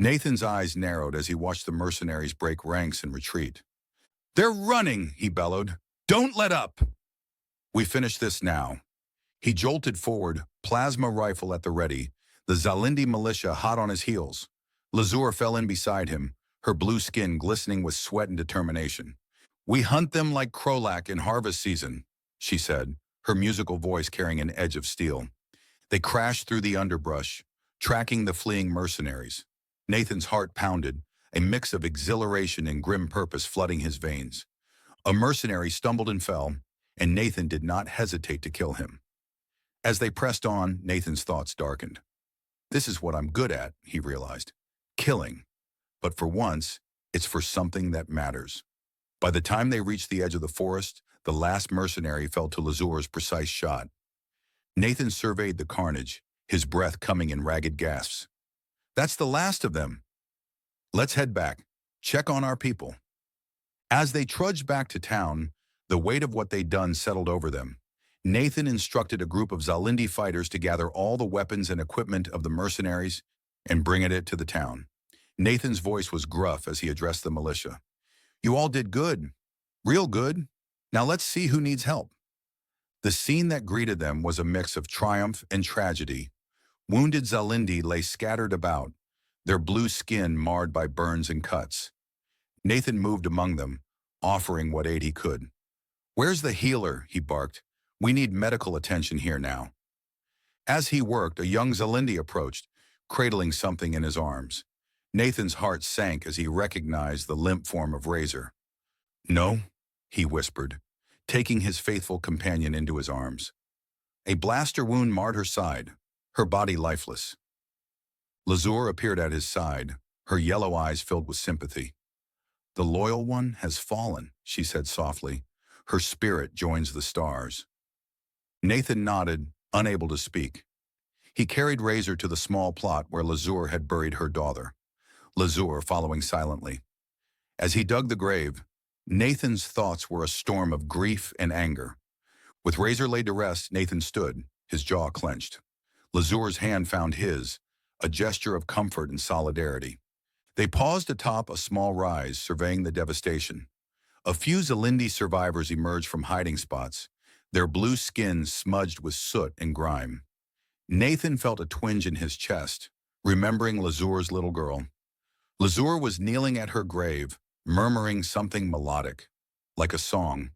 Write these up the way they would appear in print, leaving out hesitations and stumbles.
Nathan's eyes narrowed as he watched the mercenaries break ranks and retreat. "They're running," he bellowed. "Don't let up!" "We finish this now." He jolted forward, plasma rifle at the ready, the Zalindi militia hot on his heels. Lazur fell in beside him, her blue skin glistening with sweat and determination. "We hunt them like Krolak in harvest season," she said, her musical voice carrying an edge of steel. They crashed through the underbrush, tracking the fleeing mercenaries. Nathan's heart pounded, a mix of exhilaration and grim purpose flooding his veins. A mercenary stumbled and fell, and Nathan did not hesitate to kill him. As they pressed on, Nathan's thoughts darkened. This is what I'm good at, he realized. Killing. But for once, it's for something that matters. By the time they reached the edge of the forest, the last mercenary fell to Lazur's precise shot. Nathan surveyed the carnage, his breath coming in ragged gasps. "That's the last of them. Let's head back. Check on our people." As they trudged back to town, the weight of what they'd done settled over them. Nathan instructed a group of Zalindi fighters to gather all the weapons and equipment of the mercenaries and bring it to the town. Nathan's voice was gruff as he addressed the militia. "You all did good. Real good. Now let's see who needs help." The scene that greeted them was a mix of triumph and tragedy. Wounded Zalindi lay scattered about, their blue skin marred by burns and cuts. Nathan moved among them, offering what aid he could. "Where's the healer?" he barked. "We need medical attention here now." As he worked, a young Zalindi approached, cradling something in his arms. Nathan's heart sank as he recognized the limp form of Razor. "No," he whispered, taking his faithful companion into his arms. A blaster wound marred her side, her body lifeless. Lazur appeared at his side, her yellow eyes filled with sympathy. "The loyal one has fallen," she said softly. "Her spirit joins the stars." Nathan nodded, unable to speak. He carried Razor to the small plot where Lazur had buried her daughter, Lazur following silently. As he dug the grave, Nathan's thoughts were a storm of grief and anger. With Razor laid to rest, Nathan stood, his jaw clenched. Lazur's hand found his, a gesture of comfort and solidarity. They paused atop a small rise, surveying the devastation. A few Zalindi survivors emerged from hiding spots, their blue skins smudged with soot and grime. Nathan felt a twinge in his chest, remembering Lazur's little girl. Lazur was kneeling at her grave, murmuring something melodic, like a song.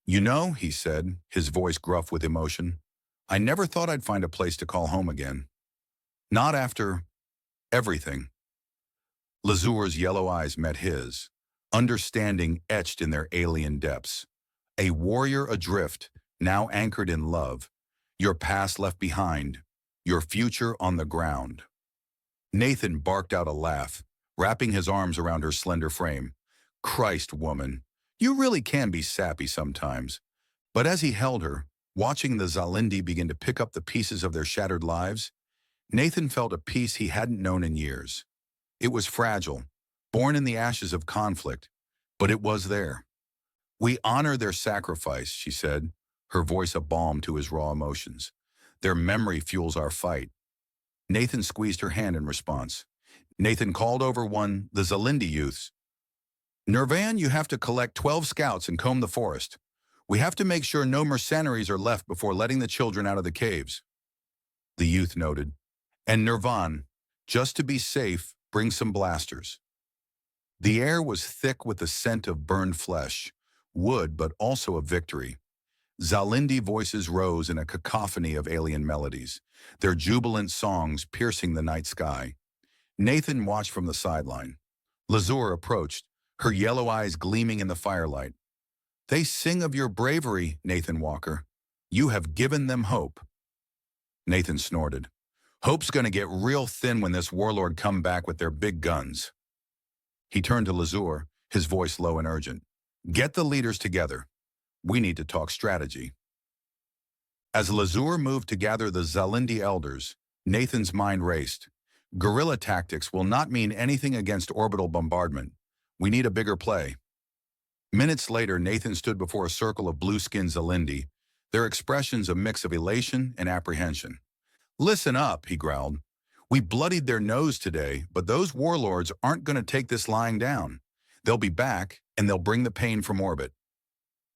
"You know," he said, his voice gruff with emotion, "I never thought I'd find a place to call home again. Not after everything." Lazur's yellow eyes met his, understanding etched in their alien depths. A warrior adrift, now anchored in love, your past left behind, your future on the ground. Nathan barked out a laugh, wrapping his arms around her slender frame. "Christ, woman, you really can be sappy sometimes." But as he held her, watching the Zalindi begin to pick up the pieces of their shattered lives, Nathan felt a peace he hadn't known in years. It was fragile, born in the ashes of conflict, but it was there. "We honor their sacrifice," she said, her voice a balm to his raw emotions. "Their memory fuels our fight." Nathan squeezed her hand in response. Nathan called over the Zalindi youths. "Nirvan, you have to collect 12 scouts and comb the forest. We have to make sure no mercenaries are left before letting the children out of the caves." The youth noted. "And Nirvan, just to be safe, bring some blasters." The air was thick with the scent of burned flesh, wood, but also of victory. Zalindi voices rose in a cacophony of alien melodies, their jubilant songs piercing the night sky. Nathan watched from the sideline. Lazur approached, her yellow eyes gleaming in the firelight. "They sing of your bravery, Nathan Walker. You have given them hope." Nathan snorted. "Hope's gonna get real thin when this warlord come back with their big guns." He turned to Lazur, his voice low and urgent. "Get the leaders together. We need to talk strategy." As Lazur moved to gather the Zalindi elders, Nathan's mind raced. Guerrilla tactics will not mean anything against orbital bombardment. We need a bigger play. Minutes later, Nathan stood before a circle of blue-skinned Zalindi, their expressions a mix of elation and apprehension. "Listen up," he growled. We bloodied their nose today, but those warlords aren't going to take this lying down. They'll be back, and they'll bring the pain from orbit.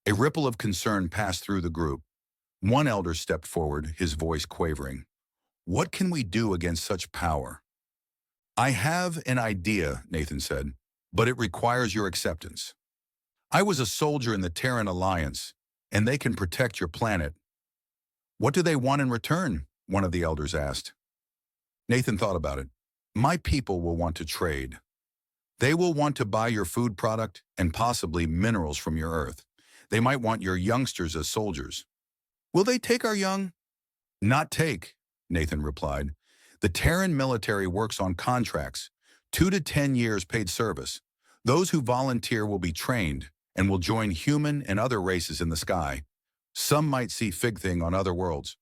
A ripple of concern passed through the group. One elder stepped forward, his voice quavering. What can we do against such power? I have an idea, Nathan said, but it requires your acceptance. I was a soldier in the Terran Alliance, and they can protect your planet. What do they want in return? One of the elders asked. Nathan thought about it. My people will want to trade. They will want to buy your food product and possibly minerals from your Earth. They might want your youngsters as soldiers. Will they take our young? Not take, Nathan replied. The Terran military works on contracts, 2 to 10 years paid service. Those who volunteer will be trained and will join human and other races in the sky. Some might see Fig Thing on other worlds.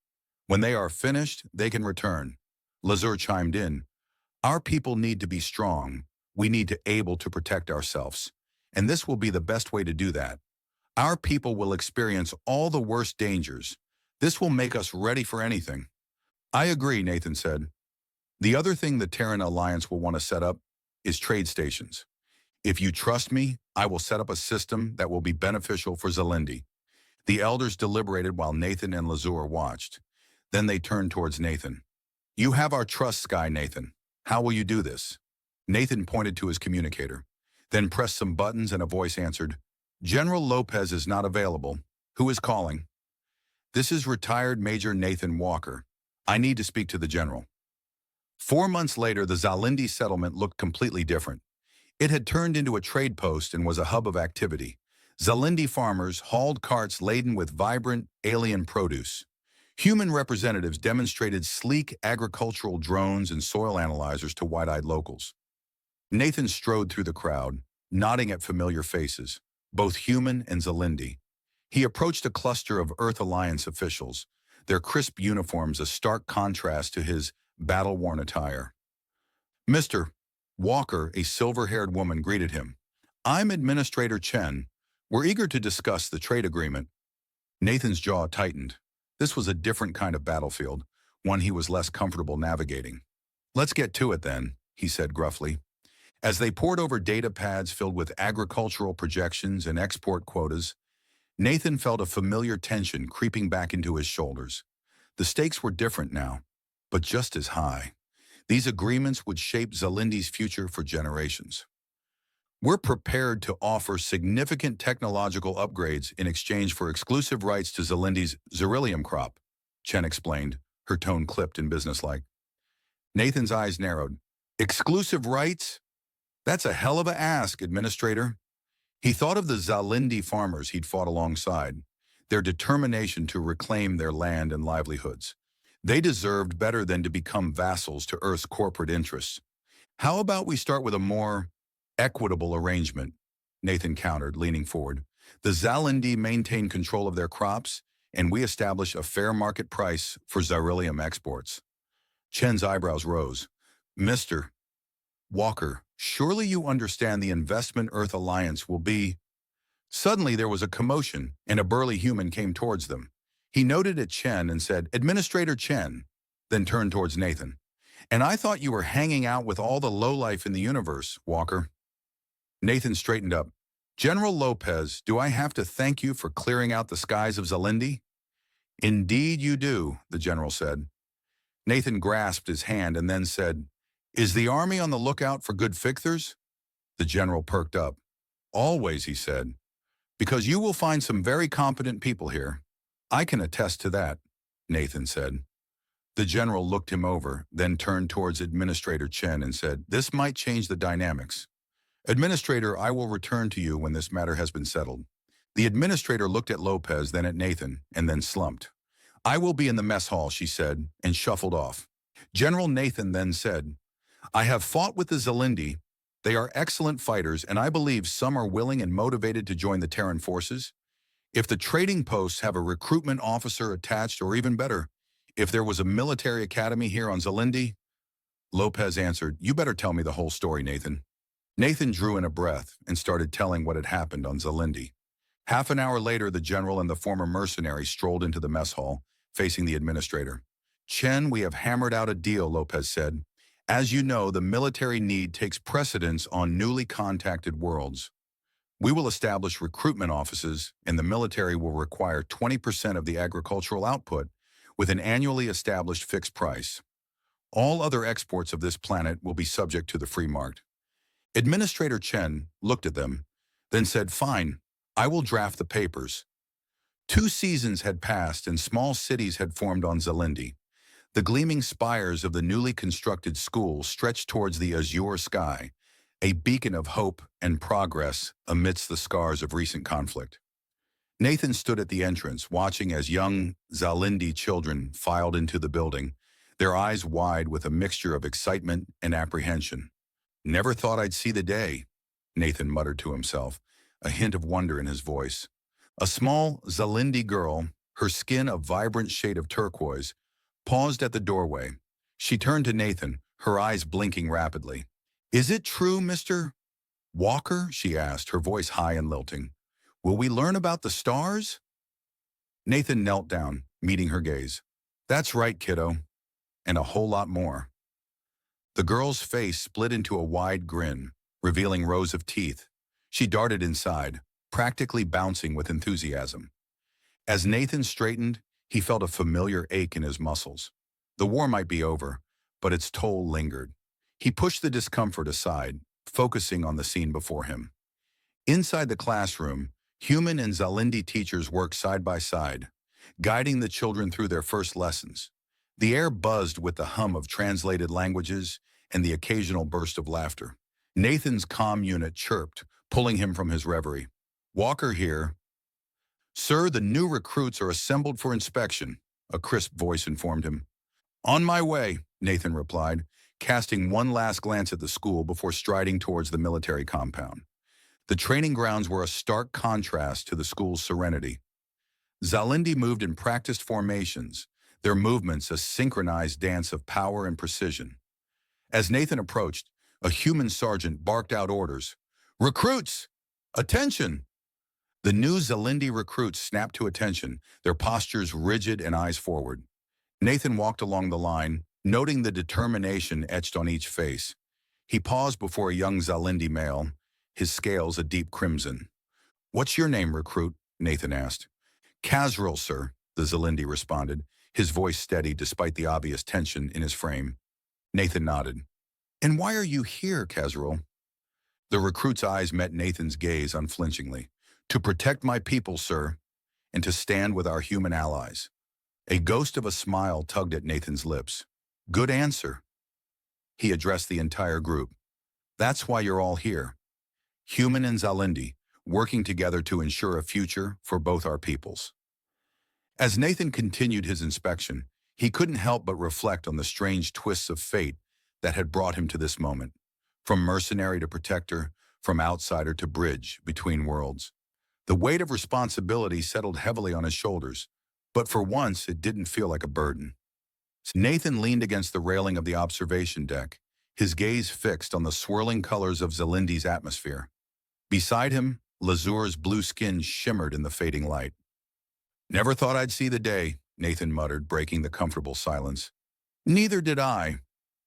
When they are finished, they can return. Lazur chimed in. Our people need to be strong. We need to able to protect ourselves. And this will be the best way to do that. Our people will experience all the worst dangers. This will make us ready for anything. I agree, Nathan said. The other thing the Terran Alliance will want to set up is trade stations. If you trust me, I will set up a system that will be beneficial for Zalindi. The elders deliberated while Nathan and Lazur watched. Then they turned towards Nathan. You have our trust, Sky Nathan. How will you do this? Nathan pointed to his communicator, then pressed some buttons and a voice answered, General Lopez is not available. Who is calling? This is retired Major Nathan Walker. I need to speak to the general. 4 months later, the Zalindi settlement looked completely different. It had turned into a trade post and was a hub of activity. Zalindi farmers hauled carts laden with vibrant, alien produce. Human representatives demonstrated sleek agricultural drones and soil analyzers to wide-eyed locals. Nathan strode through the crowd, nodding at familiar faces, both human and Zalindi. He approached a cluster of Earth Alliance officials, their crisp uniforms a stark contrast to his battle-worn attire. Mr. Walker, a silver-haired woman, greeted him. I'm Administrator Chen. We're eager to discuss the trade agreement. Nathan's jaw tightened. This was a different kind of battlefield, one he was less comfortable navigating. Let's get to it then, he said gruffly. As they pored over data pads filled with agricultural projections and export quotas, Nathan felt a familiar tension creeping back into his shoulders. The stakes were different now, but just as high. These agreements would shape Zalindi's future for generations. We're prepared to offer significant technological upgrades in exchange for exclusive rights to Zalindi's Xerillium crop, Chen explained, her tone clipped and businesslike. Nathan's eyes narrowed. Exclusive rights? That's a hell of a ask, Administrator. He thought of the Zalindi farmers he'd fought alongside, their determination to reclaim their land and livelihoods. They deserved better than to become vassals to Earth's corporate interests. How about we start with a more equitable arrangement? Nathan countered, leaning forward. The Zalindi maintain control of their crops, and we establish a fair market price for Xerillium exports. Chen's eyebrows rose. Mr. Walker, surely you understand the investment Earth Alliance will be. Suddenly there was a commotion, and a burly human came towards them. He noted at Chen and said, Administrator Chen, then turned towards Nathan. And I thought you were hanging out with all the lowlife in the universe, Walker. Nathan straightened up. General Lopez, do I have to thank you for clearing out the skies of Zalindi? Indeed you do, the general said. Nathan grasped his hand and then said, Is the army on the lookout for good ficthers? The general perked up. Always, he said, because you will find some very competent people here. I can attest to that, Nathan said. The general looked him over, then turned towards Administrator Chen and said, This might change the dynamics. Administrator, I will return to you when this matter has been settled. The administrator looked at Lopez, then at Nathan, and then slumped. I will be in the mess hall, she said, and shuffled off. General Nathan then said, I have fought with the Zalindi. They are excellent fighters, and I believe some are willing and motivated to join the Terran forces. If the trading posts have a recruitment officer attached, or even better, if there was a military academy here on Zalindi, Lopez answered, You better tell me the whole story, Nathan. Nathan drew in a breath and started telling what had happened on Zalindi. Half an hour later, the general and the former mercenary strolled into the mess hall, facing the administrator. Chen, we have hammered out a deal, Lopez said. As you know, the military need takes precedence on newly contacted worlds. We will establish recruitment offices, and the military will require 20% of the agricultural output with an annually established fixed price. All other exports of this planet will be subject to the free market. Administrator Chen looked at them, then said, "Fine, I will draft the papers." 2 seasons had passed and small cities had formed on Zalindi. The gleaming spires of the newly constructed school stretched towards the azure sky, a beacon of hope and progress amidst the scars of recent conflict. Nathan stood at the entrance, watching as young Zalindi children filed into the building, their eyes wide with a mixture of excitement and apprehension. "Never thought I'd see the day," Nathan muttered to himself, a hint of wonder in his voice. A small Zalindi girl, her skin a vibrant shade of turquoise, paused at the doorway. She turned to Nathan, her eyes blinking rapidly. "Is it true, Mr. Walker?" she asked, her voice high and lilting. "Will we learn about the stars?" Nathan knelt down, meeting her gaze. "That's right, kiddo. And a whole lot more." The girl's face split into a wide grin, revealing rows of teeth. She darted inside, practically bouncing with enthusiasm. As Nathan straightened, he felt a familiar ache in his muscles. The war might be over, but its toll lingered. He pushed the discomfort aside, focusing on the scene before him. Inside the classroom, human and Zalindi teachers worked side by side, guiding the children through their first lessons. The air buzzed with the hum of translated languages and the occasional burst of laughter. Nathan's comm unit chirped, pulling him from his reverie. "Walker here." "Sir, the new recruits are assembled for inspection," a crisp voice informed him. "On my way," Nathan replied, casting one last glance at the school before striding towards the military compound. The training grounds were a stark contrast to the school's serenity. Zalindi moved in practiced formations, their movements a synchronized dance of power and precision. As Nathan approached, a human sergeant barked out orders. "Recruits! Attention!" The new Zalindi recruits snapped to attention, their postures rigid and eyes forward. Nathan walked along the line, noting the determination etched on each face. He paused before a young Zalindi male, his scales a deep crimson. "What's your name, recruit?" Nathan asked. "Casril, sir," the Zalindi responded, his voice steady despite the obvious tension in his frame. Nathan nodded. "And why are you here, Casril?" The recruit's eyes met Nathan's gaze unflinchingly. "To protect my people, sir, and to stand with our human allies." A ghost of a smile tugged at Nathan's lips. "Good answer." He addressed the entire group. "That's why you're all here. Human and Zalindi, working together to ensure a future for both our peoples." As Nathan continued his inspection, he couldn't help but reflect on the strange twists of fate that had brought him to this moment. From mercenary to protector, from outsider to bridge between worlds. The weight of responsibility settled heavily on his shoulders, but for once it didn't feel like a burden. Nathan leaned against the railing of the observation deck, his gaze fixed on the swirling colors of Zalindi's atmosphere. Beside him, Lazur's blue skin shimmered in the fading light. "Never thought I'd see the day," Nathan muttered, breaking the comfortable silence. "Neither did I,"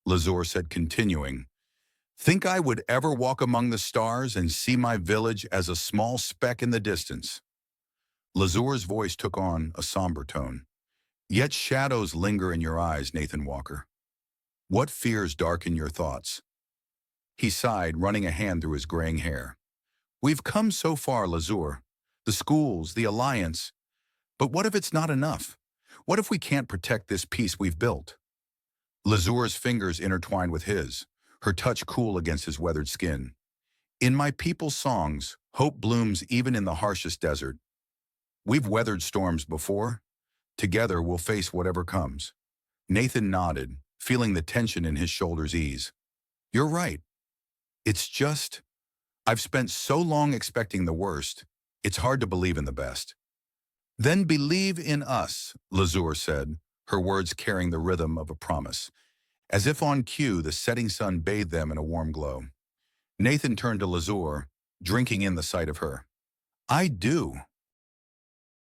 Lazur said, continuing. "Think I would ever walk among the stars and see my village as a small speck in the distance?" Lazur's voice took on a somber tone. "Yet shadows linger in your eyes, Nathan Walker. What fears darken your thoughts?" He sighed, running a hand through his graying hair. "We've come so far, Lazur. The schools, the alliance. But what if it's not enough? What if we can't protect this peace we've built?" Lazur's fingers intertwined with his, her touch cool against his weathered skin. "In my people's songs, hope blooms even in the harshest desert. We've weathered storms before. Together we'll face whatever comes." Nathan nodded, feeling the tension in his shoulders ease. "You're right. It's just, I've spent so long expecting the worst, it's hard to believe in the best." "Then believe in us," Lazur said, her words carrying the rhythm of a promise. As if on cue, the setting sun bathed them in a warm glow. Nathan turned to Lazur, drinking in the sight of her. "I do,"